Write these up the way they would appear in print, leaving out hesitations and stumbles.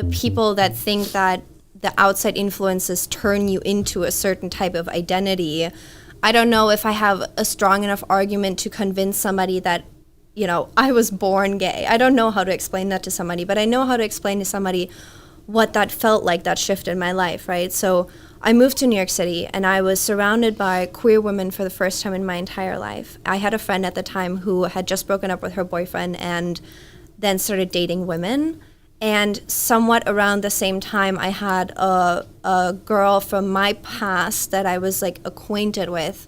the people that think that the outside influences turn you into a certain type of identity, I don't know if I have a strong enough argument to convince somebody that, you know, I was born gay. I don't know how to explain that to somebody, but I know how to explain to somebody what that felt like, that shift in my life, right? So I moved to New York City, and I was surrounded by queer women for the first time in my entire life. I had a friend at the time who had just broken up with her boyfriend and then started dating women. And somewhat around the same time, I had a girl from my past that I was like acquainted with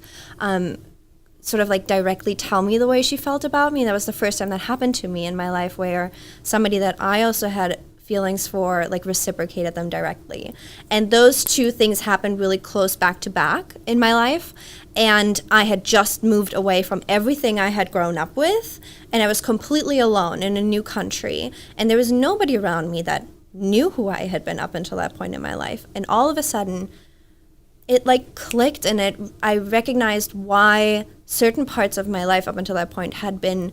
sort of like directly tell me the way she felt about me. That was the first time that happened to me in my life, where somebody that I also had feelings for like reciprocated them directly. And those two things happened really close back to back in my life. And I had just moved away from everything I had grown up with, and I was completely alone in a new country. And there was nobody around me that knew who I had been up until that point in my life. And all of a sudden, it like clicked, and I recognized why certain parts of my life up until that point had been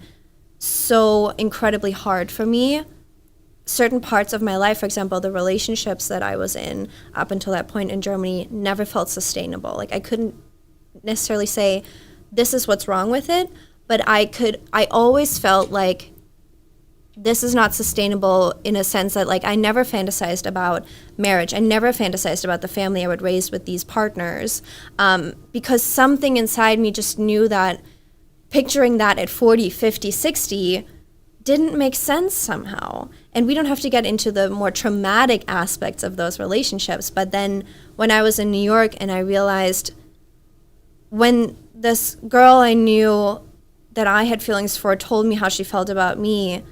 so incredibly hard for me. Certain parts of my life, for example, the relationships that I was in up until that point in Germany never felt sustainable. Like I couldn't necessarily say this is what's wrong with it, but I always felt like this is not sustainable in a sense that like I never fantasized about marriage. I never fantasized about the family I would raise with these partners because something inside me just knew that picturing that at 40, 50, 60 didn't make sense somehow. And we don't have to get into the more traumatic aspects of those relationships. But then when I was in New York and I realized when this girl I knew that I had feelings for told me how she felt about me,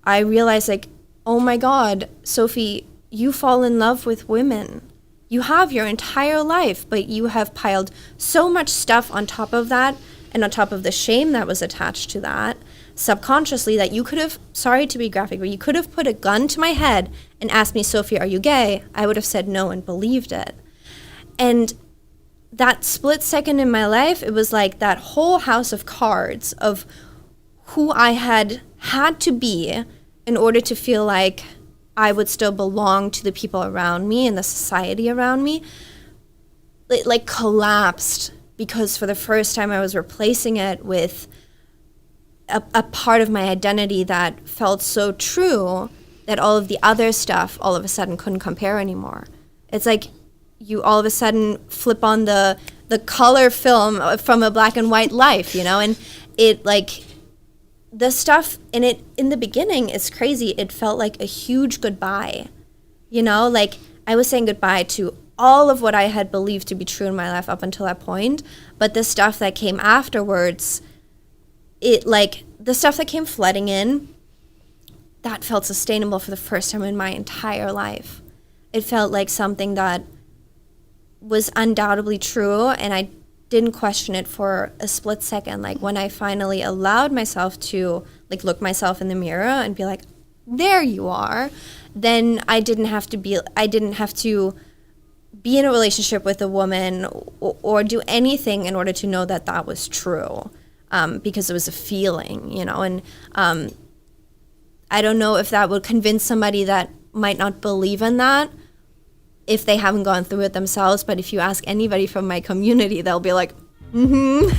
I realized like, oh my God, Sophie, you fall in love with women. You have your entire life, but you have piled so much stuff on top of that and on top of the shame that was attached to that subconsciously that you could have, sorry to be graphic, but you could have put a gun to my head and asked me, Sophie, are you gay? I would have said no and believed it. And that split second in my life, it was like that whole house of cards of who I had to be in order to feel like I would still belong to the people around me and the society around me. It like collapsed because for the first time I was replacing it with a part of my identity that felt so true that all of the other stuff all of a sudden couldn't compare anymore. It's like you all of a sudden flip on the color film from a black and white life, you know, and it like the stuff in it in the beginning is crazy. It felt like a huge goodbye, you know, like I was saying goodbye to all of what I had believed to be true in my life up until that point. But the stuff that came afterwards, it like the stuff that came flooding in, that felt sustainable for the first time in my entire life. It felt like something that was undoubtedly true, and I didn't question it for a split second. Like when I finally allowed myself to like look myself in the mirror and be like, there you are, then I didn't have to be in a relationship with a woman or do anything in order to know that that was true. Because it was a feeling, you know, and I don't know if that would convince somebody that might not believe in that if they haven't gone through it themselves. But if you ask anybody from my community, they'll be like, mm-hmm.